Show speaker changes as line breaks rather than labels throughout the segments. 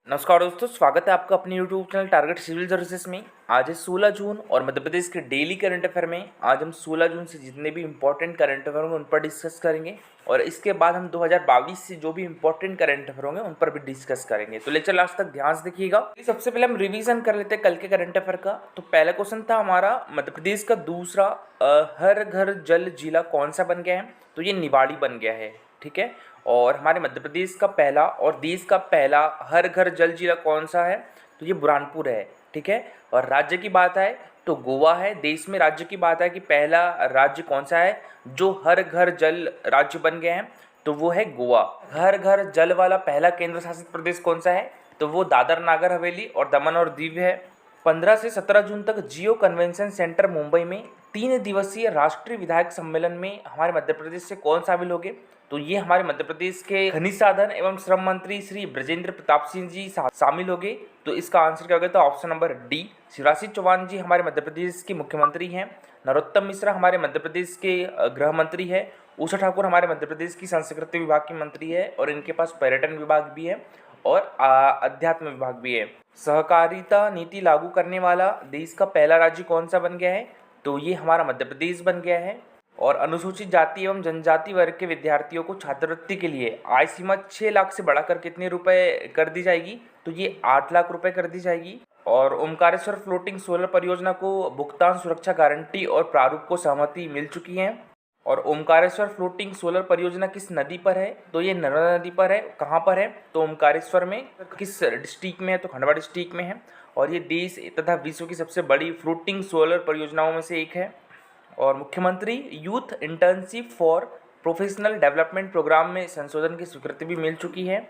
नमस्कार दोस्तों, स्वागत है आपका अपने YouTube channel target civil services में। आज है 16 जून और मध्य प्रदेश के डेली करंट अफेयर में आज हम 16 जून से जितने भी इंपॉर्टेंट करंट अफेयर होंगे उन पर डिस्कस करेंगे और इसके बाद हम 2022 से जो भी इंपॉर्टेंट करंट अफेयर होंगे उन पर भी डिस्कस करेंगे। तो लेक्चर लास्ट तक ध्यान से देखिएगा। सबसे पहले हम रिवीजन कर लेते हैं कल के करंट अफेयर का। तो पहला क्वेश्चन था हमारा, मध्य प्रदेश का दूसरा हर घर जल जिला कौन सा बन गया है? तो ये निवाड़ी बन गया है, ठीक है। और हमारे मध्य प्रदेश का पहला और देश का पहला हर घर जल जिला कौन सा है? तो ये बुरहानपुर है, ठीक है। और राज्य की बात है तो गोवा है। देश में राज्य की बात है कि पहला राज्य कौन सा है जो हर घर जल राज्य बन गया है? तो वो है गोवा। हर घर जल वाला पहला केंद्र शासित प्रदेश कौन सा है? तो वो दादर नागर हवेली और दमन और दीव है। 15 से 17 जून तक जियो कन्वेंशन सेंटर मुंबई में 3 दिवसीय राष्ट्रीय विधायक सम्मेलन में हमारे मध्य प्रदेश से कौन शामिल होंगे? तो ये हमारे मध्य प्रदेश के खनिज साधन एवं श्रम मंत्री श्री ब्रजेंद्र प्रताप सिंह जी शामिल होंगे। तो इसका आंसर क्या होगा? तो option number D. Shivraj Singh Chouhan ji हमारे मध्य प्रदेश के मुख्यमंत्री हैं। नरोत्तम मिश्रा हमारे मध्य प्रदेश के गृह मंत्री है। उषा ठाकुर हमारे मध्य प्रदेश की संस्कृति विभाग की मंत्री है और इनके पास पर्यटन विभाग भी है और अध्यात्म विभाग भी है। सहकारिता नीति लागू करने वाला देश का पहला राज्य कौन सा बन गया है? तो ये हमारा मध्य प्रदेश बन गया है। और अनुसूचित जाति एवं जनजाति वर्ग के विद्यार्थियों को छात्रवृत्ति के लिए आय सीमा 6 लाख से बढ़ाकर कितने रुपए कर दी जाएगी? तो ये 8 लाख रुपए कर दी जाएगी। और ओमकारेश्वर फ्लोटिंग सोलर परियोजना को भुगतान सुरक्षा गारंटी और प्रारूप को सहमति मिल चुकी है। और ओमकारेश्वर फ्लोटिंग सोलर परियोजना किस नदी पर है? तो ये नर्मदा नदी पर है। कहाँ पर है? तो ओमकारेश्वर में। किस डिस्ट्रिक्ट में है? तो खंडवा डिस्ट्रिक्ट में है। और ये देश तथा विश्व की सबसे बड़ी फ्लोटिंग सोलर परियोजनाओं में से एक है। और मुख्यमंत्री youth internship for professional development program में संशोधन की स्वीकृति भी मिल चुकी है।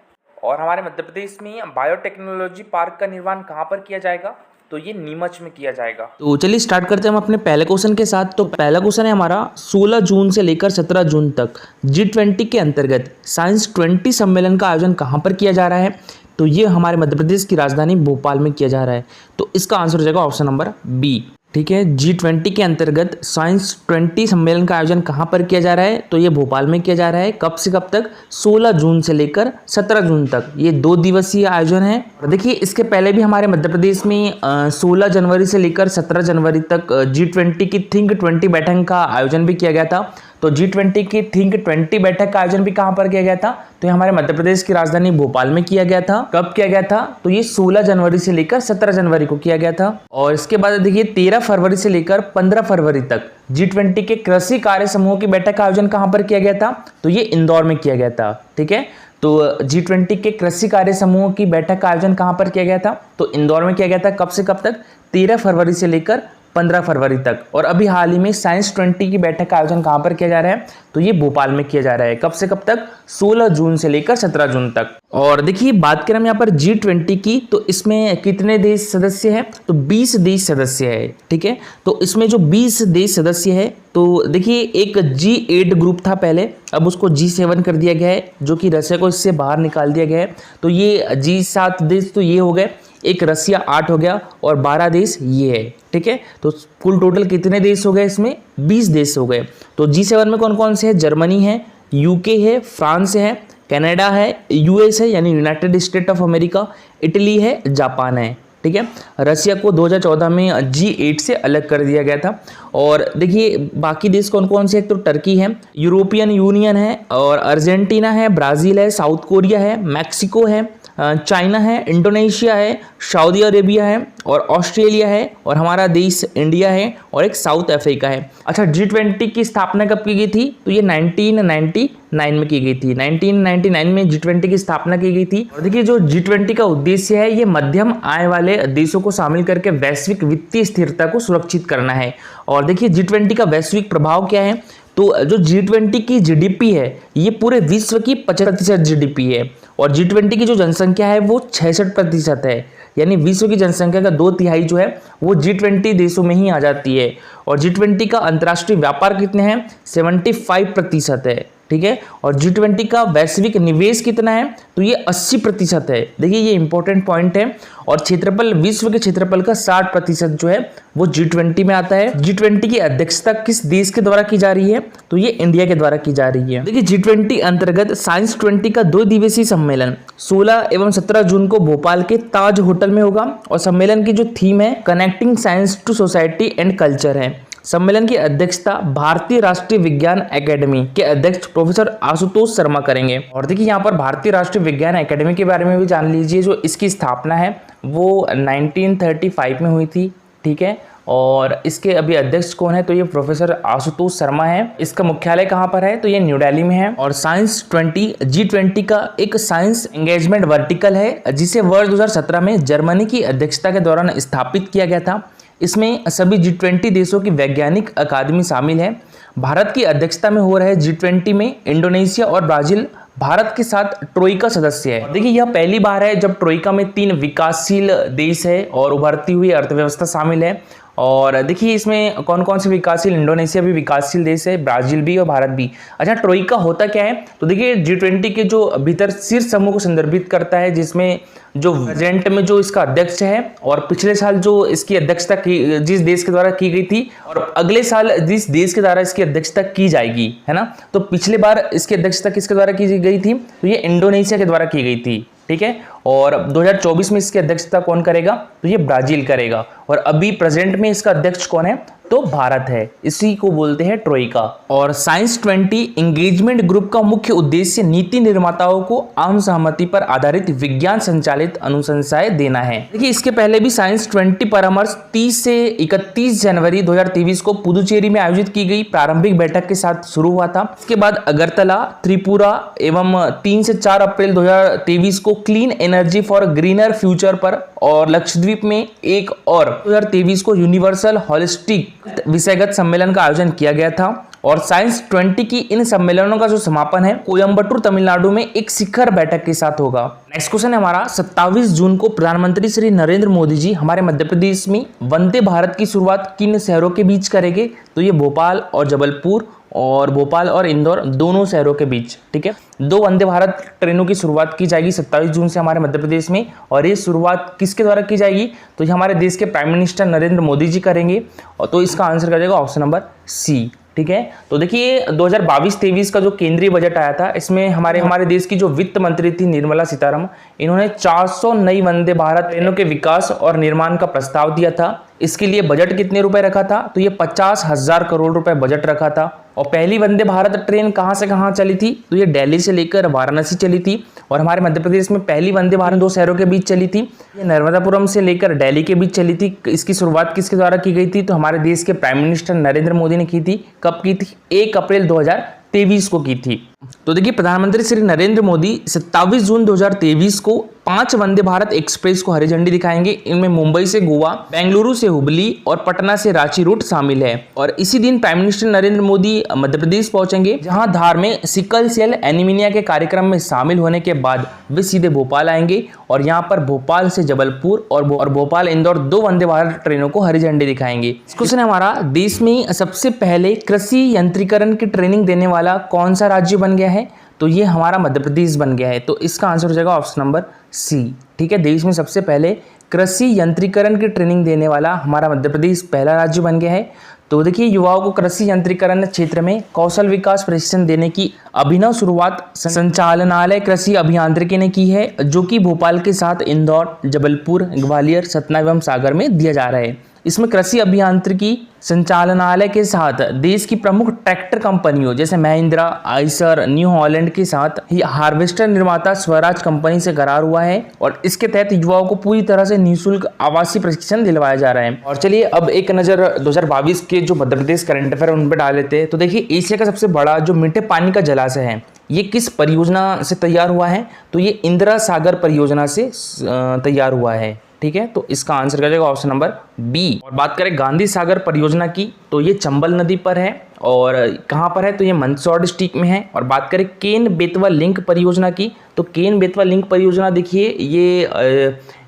और हमारे मध्य प्रदेश में बायोटेक्नोलॉजी पार्क का निर्माण कहाँ पर किया जाएगा? तो ये नीमच में किया जाएगा।
तो चलिए स्टार्ट करते हैं हम अपने पहले क्वेश्चन के साथ। तो पहला क्वेश्चन है हमारा, 16 जून से लेकर 17 जून तक G20 के अंतर्गत साइंस 20 सम्मेलन का आयोजन कहाँ पर किया जा रहा है? तो ये हमारे मध्य प्रदेश की राजधानी भोपाल में किया जा रहा है। तो इसका आंसर हो जाएगा ऑप्शन नंबर बी, ठीक है। G20 के अंतर्गत साइंस 20 सम्मेलन का आयोजन कहाँ पर किया जा रहा है? तो ये भोपाल में किया जा रहा है। कब से कब तक? 16 जून से लेकर 17 जून तक। ये 2 दिवसीय आयोजन है। और देखिए इसके पहले भी हमारे मध्य प्रदेश में 16 जनवरी से लेकर 17 जनवरी तक G20 की थिंक 20 बैठक का आयोजन भी किया गया था। तो G20 की थिंक 20 बैठक का आयोजन भी कहाँ पर किया गया था? तो ये हमारे मध्य प्रदेश की राजधानी भोपाल में किया गया था। कब किया गया था? तो ये 16 जनवरी से लेकर 17 जनवरी को किया गया था। और इसके बाद देखिए 13 फरवरी से लेकर 15 फरवरी तक G20 के कृषि कार्य समूह की बैठक का आयोजन कहाँ पर किया गया था? तो ये इंदौर में किया गया था, ठीक है। तो G20 के कृषि कार्य समूह की बैठक का आयोजन कहाँ पर किया गया था? तो इंदौर में किया गया था। कब से कब तक? 13 फरवरी से लेकर 15 फरवरी तक। और अभी हाल ही में साइंस 20 की बैठक का आयोजन कहाँ पर किया जा रहा है? तो ये भोपाल में किया जा रहा है। कब से कब तक? 16 जून से लेकर 17 जून तक। और देखिए बात करें हम यहाँ पर G20 की, तो इसमें कितने देश सदस्य हैं? तो 20 देश सदस्य है, ठीक है। तो इसमें जो 20 देश सदस्य है, तो देखिए एक G8 ग्रुप था पहले, अब उसको G7 कर दिया गया है, जो कि रशिया को इससे बाहर निकाल दिया गया है। तो ये G7 देश तो ये हो गए, एक रसिया 8 हो गया और 12 देश ये है, ठीक है। तो कुल टोटल कितने देश हो गए? इसमें 20 देश हो गए। तो G7 में कौन कौन से है? जर्मनी है, यूके है, फ्रांस है, कनाडा है, यूएस है यानी United state of America, Italy है, जापान है, ठीक है। रसिया को 2014 में G8 से अलग कर दिया गया था। और देखिए बाकी देश कौन कौन से? एक तो टर्की है, यूरोपियन यूनियन है और अर्जेंटीना है, ब्राज़ील है, साउथ कोरिया है, मैक्सिको है, चाइना है, इंडोनेशिया है, सऊदी अरेबिया है और ऑस्ट्रेलिया है और हमारा देश इंडिया है और एक साउथ अफ्रीका है। अच्छा, G20 की स्थापना कब की गई थी? तो ये 1999 में की गई थी। 1999 में G20 की स्थापना की गई थी। और देखिए जो G20 का उद्देश्य है, ये मध्यम आय वाले देशों को शामिल करके वैश्विक वित्तीय स्थिरता को सुरक्षित करना है। और देखिए G20 का वैश्विक प्रभाव क्या है? तो जो G20 की GDP है, ये पूरे विश्व की 50% GDP है। और G20 की जो जनसंख्या है वो 66% है, यानी विश्व की जनसंख्या का 2/3 जो है वो G20 देशों में ही आ जाती है। और G20 का अंतर्राष्ट्रीय व्यापार कितने हैं? 75% है, ठीक है। और G20 का वैश्विक निवेश कितना है, तो ये 80% है। देखिए ये इंपॉर्टेंट पॉइंट है। और क्षेत्रफल, विश्व के क्षेत्रफल का 60% जो है वो G20 में आता है। G20 की अध्यक्षता किस देश के द्वारा की जा रही है, तो ये इंडिया के द्वारा की जा रही है। देखिए G20 अंतर्गत साइंस 20 का 2 दिवसीय सम्मेलन 16 एवं 17 जून को भोपाल के ताज होटल में होगा। और सम्मेलन की जो थीम है connecting science to society and culture है। सम्मेलन की अध्यक्षता भारतीय राष्ट्रीय विज्ञान एकेडमी के अध्यक्ष प्रोफेसर आशुतोष शर्मा करेंगे। और देखिए यहाँ पर भारतीय राष्ट्रीय विज्ञान एकेडमी के बारे में भी जान लीजिए। जो इसकी स्थापना है वो 1935 में हुई थी, ठीक है। और इसके अभी अध्यक्ष कौन है, तो ये प्रोफेसर आशुतोष शर्मा है। इसका मुख्यालय कहाँ पर है, तो ये न्यू दिल्ली में है। और साइंस 20 G20 का एक साइंस एंगेजमेंट वर्टिकल है, जिसे वर्ष 2017 में जर्मनी की अध्यक्षता के दौरान स्थापित किया गया था। इसमें सभी G20 देशों की वैज्ञानिक अकादमी शामिल है। भारत की अध्यक्षता में हो रहे G20 में इंडोनेशिया और ब्राजील भारत के साथ ट्रोइका सदस्य है। देखिए यह पहली बार है जब ट्रोइका में 3 विकासशील देश है और उभरती हुई अर्थव्यवस्था शामिल है। और देखिए इसमें कौन कौन से विकासशील, इंडोनेशिया भी विकासशील देश है, ब्राजील भी और भारत भी। अच्छा, ट्रोइका होता क्या है, तो देखिए G20 के जो भीतर शीर्ष समूह को संदर्भित करता है, जिसमें जो प्रेजेंट में जो इसका अध्यक्ष है और पिछले साल जो इसकी अध्यक्षता की जिस देश के द्वारा की गई थी और अगले साल जिस देश के द्वारा इसकी अध्यक्षता की जाएगी, है ना। तो पिछले बार इसकी अध्यक्षता किसके द्वारा की गई थी, तो ये इंडोनेशिया के द्वारा की गई थी, ठीक है। और 2024 में इसकी अध्यक्षता कौन करेगा, तो ये ब्राजील करेगा। और अभी प्रेजेंट में इसका अध्यक्ष कौन है, तो भारत है। इसी को बोलते हैं ट्रोइका। और साइंस 20 एंगेजमेंट ग्रुप का मुख्य उद्देश्य नीति निर्माताओं को आम सहमति पर आधारित विज्ञान संचालित अनुशंसाएं देना है। देखिए इसके पहले भी साइंस 20 परामर्श 30 से 31 जनवरी 2023 को पुदुचेरी में आयोजित की गई प्रारंभिक बैठक के साथ शुरू हुआ था। इसके बाद अगरतला, त्रिपुरा एवं 3 से 4 अप्रैल 2023 को clean energy for greener future पर और लक्षद्वीप में एक और 2023 को यूनिवर्सल होलिस्टिक विषयगत सम्मेलन का आयोजन किया गया था। और साइंस 20 की इन सम्मेलनों का जो समापन है कोयम्बटूर तमिलनाडु में एक शिखर बैठक के साथ होगा। नेक्स्ट क्वेश्चन है हमारा 27 जून को प्रधानमंत्री श्री नरेंद्र मोदी जी हमारे मध्य प्रदेश में वंदे भारत की शुरुआत किन शहरों के बीच करेंगे, तो ये भोपाल और जबलपुर और भोपाल और इंदौर दोनों शहरों के बीच, ठीक है। 2 वंदे भारत ट्रेनों की शुरुआत की जाएगी 27 जून से हमारे मध्य प्रदेश में। और ये शुरुआत किसके द्वारा की जाएगी, तो ये हमारे देश के प्राइम मिनिस्टर नरेंद्र मोदी जी करेंगे। और तो इसका आंसर कर जाएगा ऑप्शन नंबर सी, ठीक है। तो देखिए 2022-23 का जो केंद्रीय बजट आया था, इसमें हमारे देश की जो वित्त मंत्री थी निर्मला सीतारमण, इन्होंने 400 नई वंदे भारत ट्रेनों के विकास और निर्माण का प्रस्ताव दिया था। इसके लिए बजट कितने रुपए रखा था, तो ये 50,000 करोड़ रुपए बजट रखा था। और पहली वंदे भारत ट्रेन कहाँ से कहाँ चली थी, तो ये दिल्ली से लेकर वाराणसी चली थी। और हमारे मध्य प्रदेश में पहली वंदे भारत 2 शहरों के बीच चली थी, ये नर्मदापुरम से लेकर दिल्ली के बीच चली थी। इसकी शुरुआत किसके द्वारा की गई थी, तो हमारे देश के प्राइम मिनिस्टर नरेंद्र मोदी ने की थी। कब की थी, 1 अप्रैल 2023 को की थी। तो देखिए प्रधानमंत्री श्री नरेंद्र मोदी 27 जून 2023 को 5 वंदे भारत एक्सप्रेस को हरी झंडी दिखाएंगे। इनमें मुंबई से गोवा, बेंगलुरु से हुबली और पटना से रांची रूट शामिल है। और इसी दिन प्राइम मिनिस्टर नरेंद्र मोदी मध्य प्रदेश पहुंचेंगे, जहां धार में सिकल सेल एनीमिया के कार्यक्रम में शामिल होने के बाद वे सीधे भोपाल आएंगे। और यहां पर भोपाल से जबलपुर और भोपाल इंदौर 2 वंदे भारत ट्रेनों को हरी झंडी दिखाएंगे। क्वेश्चन है हमारा, देश में सबसे पहले कृषि यंत्रीकरण की ट्रेनिंग देने वाला कौन सा राज्य बन गया है, तो ये हमारा मध्य प्रदेश बन गया है। तो इसका आंसर हो जाएगा ऑप्शन नंबर सी, ठीक है। देश में सबसे पहले कृषि यंत्रीकरण की ट्रेनिंग देने वाला हमारा मध्य प्रदेश पहला राज्य बन गया है। तो देखिए युवाओं को कृषि यंत्रीकरण क्षेत्र में कौशल विकास प्रशिक्षण देने की अभिनव शुरुआत संचालनालय कृषि अभियांत्रिकी ने की है, जो कि भोपाल के साथ इंदौर, जबलपुर, ग्वालियर, सतना एवं सागर में दिया जा रहा है। इसमें कृषि अभियांत्रिकी संचालनालय के साथ देश की प्रमुख ट्रैक्टर कंपनियों जैसे महिंद्रा, आइसर, न्यू हॉलैंड के साथ ही हार्वेस्टर निर्माता स्वराज कंपनी से करार हुआ है। और इसके तहत युवाओं को पूरी तरह से निःशुल्क आवासीय प्रशिक्षण दिलवाया जा रहा है। और चलिए अब एक नजर 2022 के जो मध्य प्रदेश करंट अफेयर उन पर डाल लेते हैं। तो देखिए एशिया का सबसे बड़ा जो मीठे पानी का जलाशय है, ये किस परियोजना से तैयार हुआ है, तो ये इंदिरा सागर परियोजना से तैयार हुआ है, ठीक है। तो इसका आंसर कर जाएगा ऑप्शन नंबर बी। और बात करें गांधी सागर परियोजना की, तो ये चंबल नदी पर है। और कहाँ पर है, तो ये मंदसौर डिस्ट्रिक्ट में है। और बात करें केन बेतवा लिंक परियोजना की, तो केन बेतवा लिंक परियोजना देखिए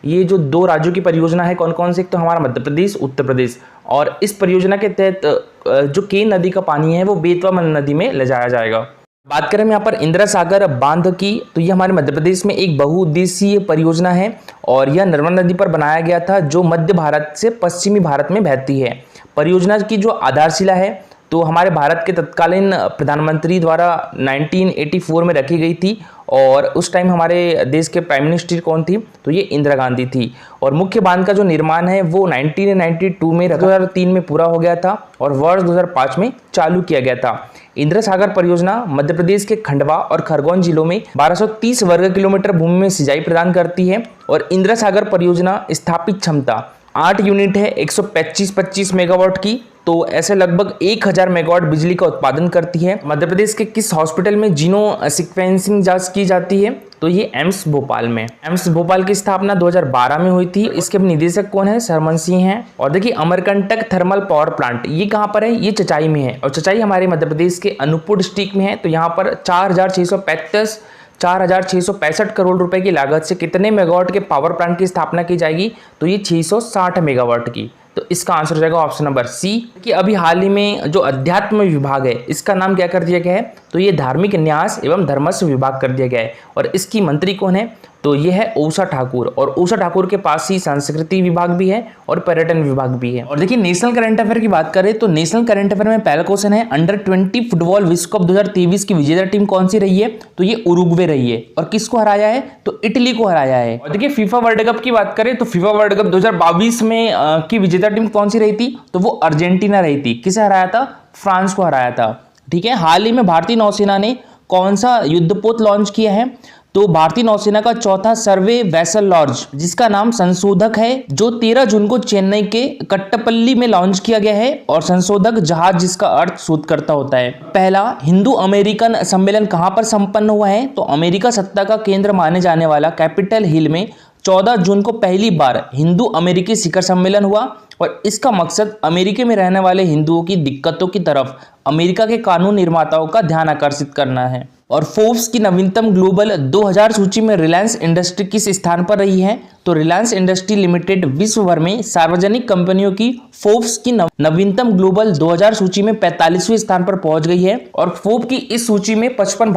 ये जो 2 राज्यों की परियोजना है, कौन कौन से, तो हमारा मध्य प्रदेश, उत्तर प्रदेश। और इस परियोजना के तहत जो केन नदी का पानी है वो बेतवा नदी में ले जाया जाएगा। बात करें हम यहाँ पर इंदिरा सागर बांध की, तो ये हमारे मध्य प्रदेश में एक बहुउद्देशीय परियोजना है और यह नर्मदा नदी पर बनाया गया था जो मध्य भारत से पश्चिमी भारत में बहती है। परियोजना की जो आधारशिला है तो हमारे भारत के तत्कालीन प्रधानमंत्री द्वारा 1984 में रखी गई थी और उस टाइम हमारे देश के प्राइम मिनिस्टर कौन थी, तो ये इंदिरा गांधी थी। और मुख्य बांध का जो निर्माण है वो 1992 में 2003 में पूरा हो गया था और वर्ष 2005 में चालू किया गया था। इंदिरा सागर परियोजना मध्य प्रदेश के खंडवा और खरगोन जिलों में 1230 वर्ग किलोमीटर भूमि में सिंचाई प्रदान करती है और इंदिरा सागर परियोजना स्थापित क्षमता 8 यूनिट है 125 मेगावाट की, तो ऐसे लगभग 1000 मेगावाट बिजली का उत्पादन करती है। मध्य प्रदेश के किस हॉस्पिटल में जीनो सीक्वेंसिंग जांच की जाती है, तो ये एम्स भोपाल में। एम्स भोपाल की स्थापना 2012 में हुई थी। इसके निदेशक कौन है, सरमन सिंह हैं। और देखिए अमरकंटक थर्मल पावर प्लांट ये कहाँ पर है, ये चचाई में है और चचाई हमारे मध्य प्रदेश के अनूपपुर डिस्ट्रिक्ट में है। तो यहाँ पर 4,665 करोड़ रुपए की लागत से कितने मेगावाट के पावर प्लांट की स्थापना की जाएगी, तो ये 660 मेगावाट की। तो इसका आंसर हो जाएगा ऑप्शन नंबर सी। कि अभी हाल ही में जो अध्यात्म विभाग है इसका नाम क्या कर दिया गया है, तो ये धार्मिक न्यास एवं धर्मस्व विभाग कर दिया गया है और इसकी मंत्री कौन है, तो ये है उषा ठाकुर। और उषा ठाकुर के पास ही संस्कृति विभाग भी है और पर्यटन विभाग भी है। और देखिए नेशनल करंट अफेयर की बात करें तो नेशनल करंट अफेयर में पहला क्वेश्चन है, अंडर 20 फुटबॉल विश्व कप 2023 की विजेता टीम कौन सी रही है, तो ये उरुग्वे रही है। और किसको हराया है, तो इटली को हराया है। और देखिए फीफा वर्ल्ड कप की बात करें तो फीफा वर्ल्ड कप 2022 में की विजेता टीम कौन सी रही थी, तो वो अर्जेंटीना रही थी। किसे हराया था, फ्रांस को हराया था। ठीक है, हाल ही में भारतीय नौसेना ने कौन सा युद्धपोत लॉन्च किया है, तो भारतीय नौसेना का चौथा सर्वे वेसल लॉन्च जिसका नाम संशोधक है, जो 13 जून को चेन्नई के कट्टपल्ली में लॉन्च किया गया है। और संशोधक जहाज जिसका अर्थ शोधकर्ता होता है। पहला हिंदू अमेरिकन सम्मेलन कहां पर संपन्न हुआ है, तो अमेरिका सत्ता का केंद्र माने जाने वाला कैपिटल हिल में 14 जून को पहली बार हिंदू अमेरिकी शिखर सम्मेलन हुआ और इसका मकसद अमेरिका में रहने वाले हिंदुओं की दिक्कतों की तरफ अमेरिका के कानून निर्माताओं का ध्यान आकर्षित करना है। और फोर्ब्स की नवीनतम ग्लोबल 2000 सूची में रिलायंस इंडस्ट्री किस स्थान पर रही है, तो रिलायंस इंडस्ट्री लिमिटेड विश्व भर में सार्वजनिक कंपनियों की फोर्ब्स की नवीनतम ग्लोबल 2000 सूची में 45वें स्थान पर पहुंच गई है। और फोर्ब्स की इस सूची में 55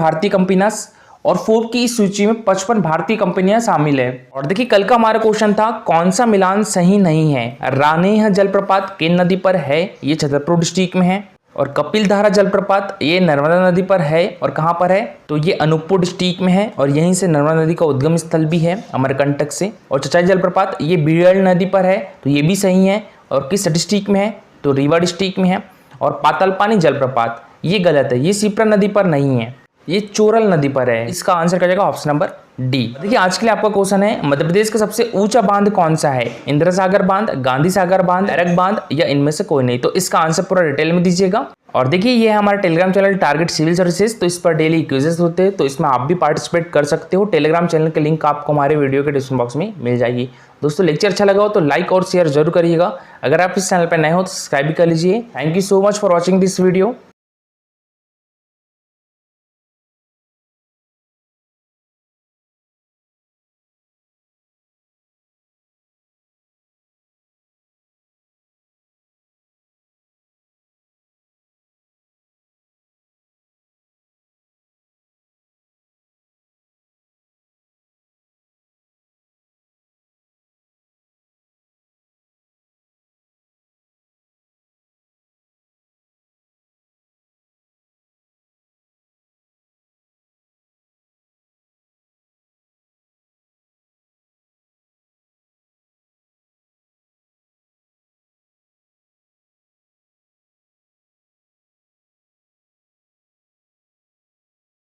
भारतीय कंपनियां शामिल है। और देखिए कल का हमारा क्वेश्चन था, कौन सा मिलान सही नहीं है, रानेह जलप्रपात केन नदी पर है, ये छतरपुर डिस्ट्रिक्ट में है। और कपिल धारा जलप्रपात ये नर्मदा नदी पर है और कहाँ पर है, तो ये अनूपपुर डिस्ट्रिक्ट में है और यहीं से नर्मदा नदी का उद्गम स्थल भी है अमरकंटक से। और चचाई जलप्रपात ये बीड़ल नदी पर है, तो ये भी सही है। और किस डिस्ट्रिक्ट में है, तो रीवा डिस्ट्रिक्ट में है। और पातालपानी जलप्रपात ये गलत है, ये शिप्रा नदी पर नहीं है, ये चोरल नदी पर है। इसका आंसर क्या जाएगा, ऑप्शन नंबर डी। देखिए आज के लिए आपका क्वेश्चन है, मध्य प्रदेश का सबसे ऊंचा बांध कौन सा है, इंदिरा सागर बांध, गांधी सागर बांध, बैरक बांध या इनमें से कोई नहीं। तो इसका आंसर पूरा डिटेल में दीजिएगा। और देखिए ये है हमारा Telegram channel target civil services, तो इस पर डेली क्विजेस होते हैं, तो इसमें आप भी पार्टिसिपेट कर सकते हो। टेलीग्राम चैनल की लिंक आपको हमारे वीडियो के डिस्क्रिप्शन बॉक्स में मिल जाएगी। दोस्तों लेक्चर अच्छा लगा हो तो लाइक और शेयर जरूर करिएगा। अगर आप इस चैनल पर नए हो तो सब्सक्राइब भी कर लीजिए। Thank you so much for watching this video.